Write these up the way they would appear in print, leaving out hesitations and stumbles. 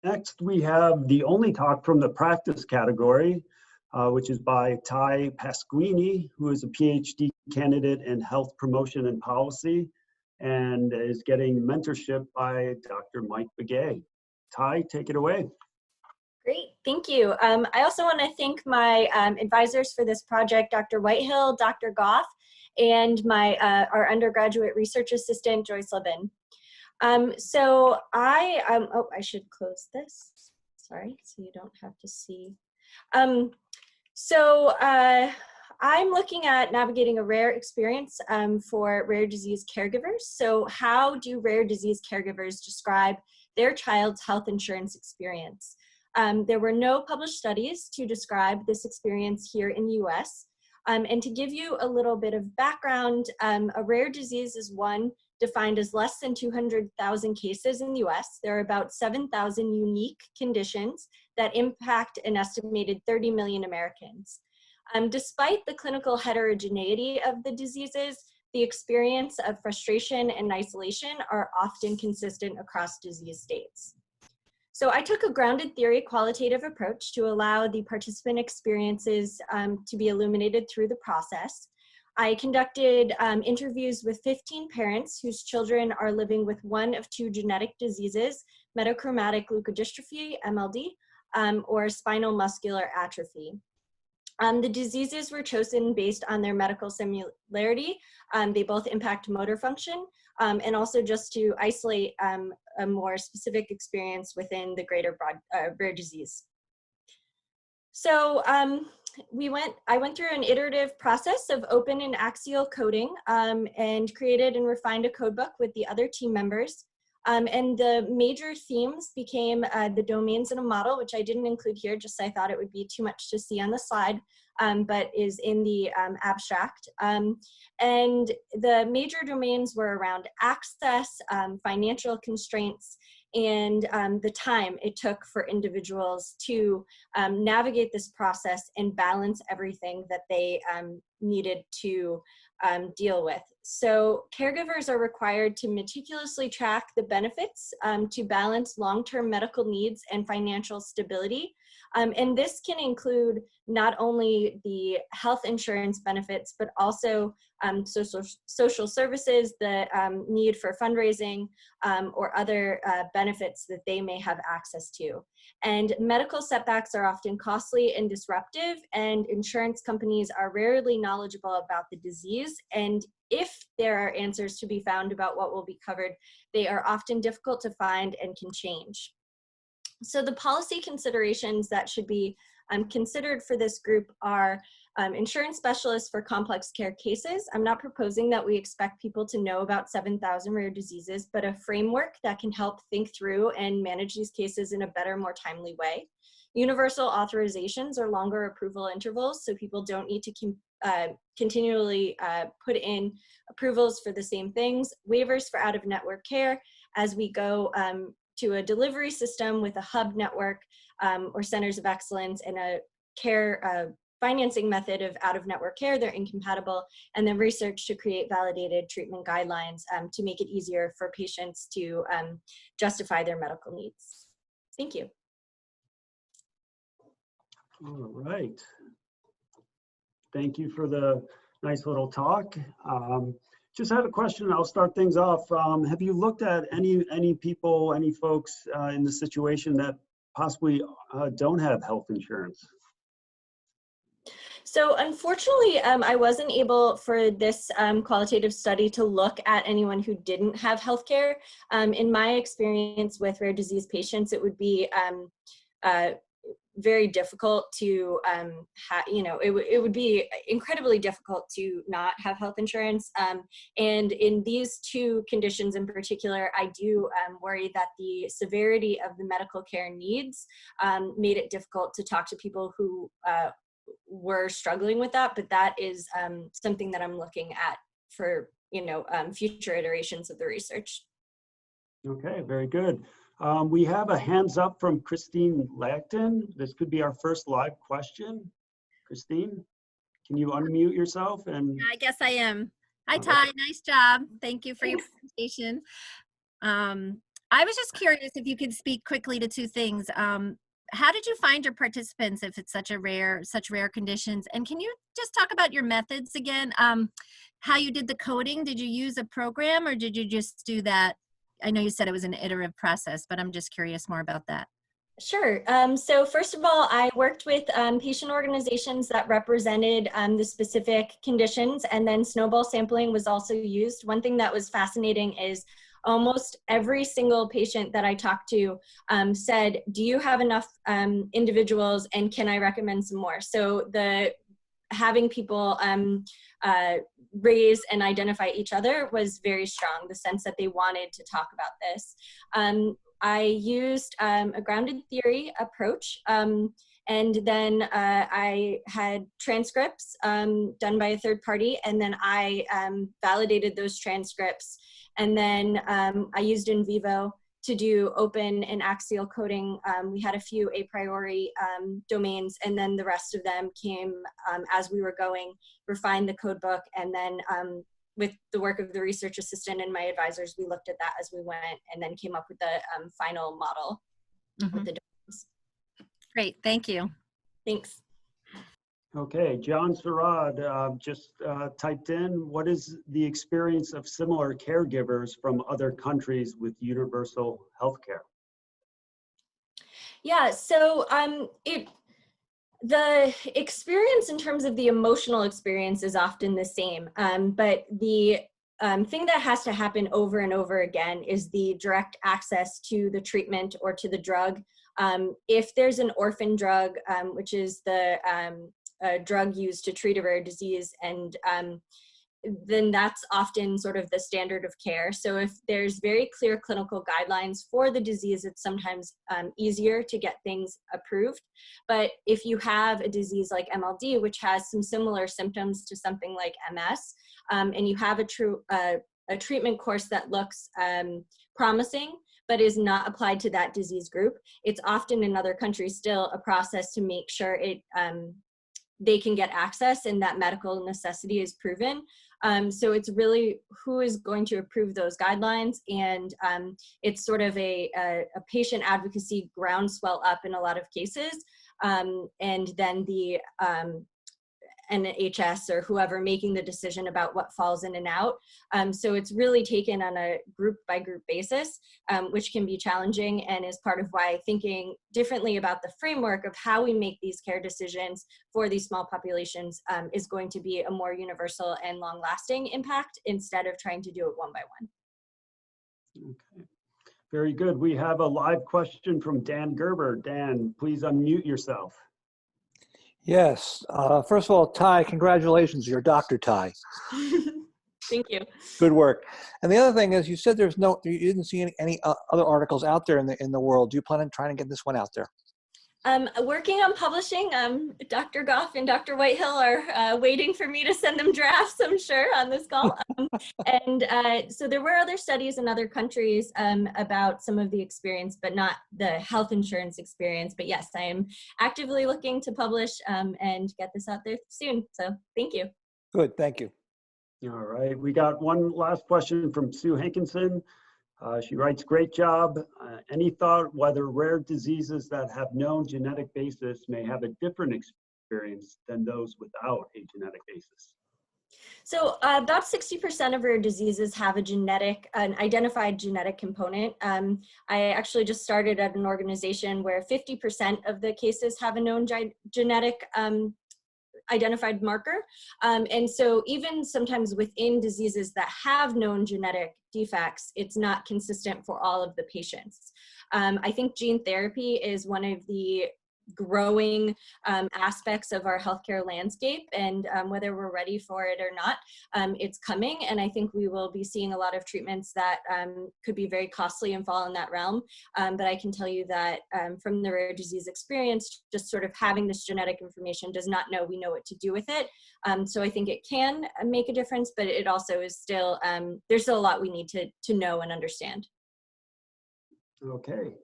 Next, we have the only talk from the practice category, which is by Tai Pasquini, who is a PhD candidate in health promotion and policy and is getting mentorship by Dr. Mike Begay. Tai, take it away. Great, thank you. I also want to thank my advisors for this project, Dr. Whitehill, Dr. Goff, and our undergraduate research assistant, Joyce Levin. I should close this, sorry, so you don't have to see. I'm looking at navigating a rare experience for rare disease caregivers. So how do rare disease caregivers describe their child's health insurance experience? There were no published studies to describe this experience here in the US. And to give you a little bit of background, a rare disease is one defined as less than 200,000 cases in the US. There are about 7,000 unique conditions that impact an estimated 30 million Americans. Despite the clinical heterogeneity of the diseases, the experience of frustration and isolation are often consistent across disease states. So I took a grounded theory qualitative approach to allow the participant experiences to be illuminated through the process. I conducted interviews with 15 parents whose children are living with one of two genetic diseases, metachromatic leukodystrophy, MLD, or spinal muscular atrophy. The diseases were chosen based on their medical similarity. They both impact motor function, and also just to isolate a more specific experience within the greater rare disease. So I went through an iterative process of open and axial coding and created and refined a codebook with the other team members. And the major themes became the domains in a model, which I didn't include here, just I thought it would be too much to see on the slide, but is in the abstract. And the major domains were around access, financial constraints, and the time it took for individuals to navigate this process and balance everything that they needed to deal with. So caregivers are required to meticulously track the benefits to balance long-term medical needs and financial stability. And this can include not only the health insurance benefits, but also social services, the need for fundraising, or other benefits that they may have access to. And medical setbacks are often costly and disruptive, and insurance companies are rarely knowledgeable about the disease. And if there are answers to be found about what will be covered, they are often difficult to find and can change. So the policy considerations that should be considered for this group are insurance specialists for complex care cases. I'm not proposing that we expect people to know about 7,000 rare diseases, but a framework that can help think through and manage these cases in a better, more timely way. Universal authorizations or longer approval intervals, so people don't need to continually put in approvals for the same things. Waivers for out-of-network care as we go to a delivery system with a hub network or centers of excellence and a care financing method of out-of-network care. They're incompatible. And then research to create validated treatment guidelines to make it easier for patients to justify their medical needs. Thank you. All right. Thank you for the nice little talk. Just had a question. I'll start things off. Have you looked at any people, any folks in the situation that possibly don't have health insurance? So unfortunately, I wasn't able for this qualitative study to look at anyone who didn't have healthcare. In my experience with rare disease patients, it would be very difficult to it would be incredibly difficult to not have health insurance. And in these two conditions in particular, I do worry that the severity of the medical care needs made it difficult to talk to people who were struggling with that, but that is something that I'm looking at for future iterations of the research. Okay, very good. We have a hands up from Christine Lacton. This could be our first live question. Christine, can you unmute yourself? And I guess I am. Hi, Tai. Nice job. Thank you for your presentation. I was just curious if you could speak quickly to two things. How did you find your participants if it's such rare conditions? And can you just talk about your methods again? How you did the coding? Did you use a program or did you just do that? I know you said it was an iterative process, but I'm just curious more about that. Sure. So first of all, I worked with patient organizations that represented the specific conditions, and then snowball sampling was also used. One thing that was fascinating is almost every single patient that I talked to said, do you have enough individuals and can I recommend some more? So having people raise and identify each other was very strong, the sense that they wanted to talk about this. I used a grounded theory approach, and then I had transcripts done by a third party, and then I validated those transcripts, and then I used in vivo to do open and axial coding. We had a few a priori domains, and then the rest of them came as we were going, refined the code book, and then with the work of the research assistant and my advisors, we looked at that as we went and then came up with the final model with the domains. Great, thank you. Thanks. Okay, John Sarad just typed in, what is the experience of similar caregivers from other countries with universal healthcare? Yeah, so the experience in terms of the emotional experience is often the same, but the thing that has to happen over and over again is the direct access to the treatment or to the drug. If there's an orphan drug, which is the drug used to treat a rare disease, and then that's often sort of the standard of care. So if there's very clear clinical guidelines for the disease, it's sometimes easier to get things approved. But if you have a disease like MLD, which has some similar symptoms to something like MS, and you have a treatment course that looks promising, but is not applied to that disease group, it's often in other countries still a process to make sure they can get access and that medical necessity is proven. So it's really who is going to approve those guidelines, and it's sort of a patient advocacy groundswell up in a lot of cases, and then the NHS or whoever making the decision about what falls in and out. So it's really taken on a group by group basis, which can be challenging, and is part of why thinking differently about the framework of how we make these care decisions for these small populations is going to be a more universal and long lasting impact instead of trying to do it one by one. Okay, very good. We have a live question from Dan Gerber. Dan, please unmute yourself. Yes. First of all, Tai, congratulations. You're Dr. Tai. Thank you. Good work. And the other thing is, you said you didn't see any other articles out there in the world. Do you plan on trying to get this one out there? Working on publishing. Dr. Goff and Dr. Whitehill are waiting for me to send them drafts, I'm sure, on this call. So there were other studies in other countries about some of the experience, but not the health insurance experience. But yes, I am actively looking to publish and get this out there soon. So thank you. Good, thank you. All right, we got one last question from Sue Hankinson. She writes, great job. Any thought whether rare diseases that have known genetic basis may have a different experience than those without a genetic basis? So about 60% of rare diseases have an identified genetic component. I actually just started at an organization where 50% of the cases have a known genetic identified marker. And so even sometimes within diseases that have known genetic defects, it's not consistent for all of the patients. I think gene therapy is one of the growing aspects of our healthcare landscape, and whether we're ready for it or not, it's coming, and I think we will be seeing a lot of treatments that could be very costly and fall in that realm. But I can tell you that from the rare disease experience, just sort of having this genetic information does not know we know what to do with it. So I think it can make a difference, but it also is still, there's still a lot we need to know and understand. Okay.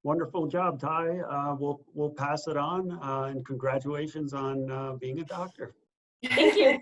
Wonderful job, Tai. We'll pass it on, and congratulations on being a doctor. Thank you.